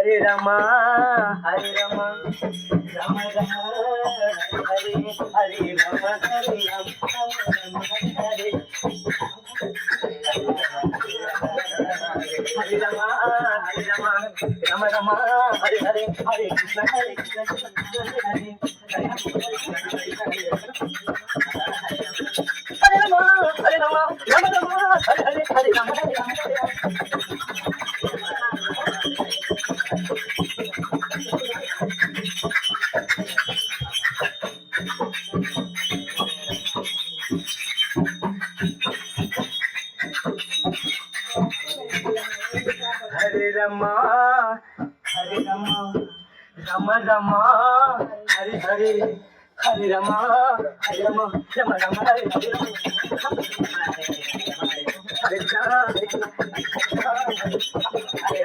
Hare Rama Hare Rama Ram Ram Hare Hare Ram Hare Ram Ram Hare Hare Hare Rama Ram Ram Hare Hare Hare Krishna Krishna Hare Hare Hare Rama Ram Ram Hare Hare Hare Ram Hare Ram Hare Ram Hare Rama Ram Ram Hare Hare Hare Rama Ram Ram Hare Hare Hare Krishna Hare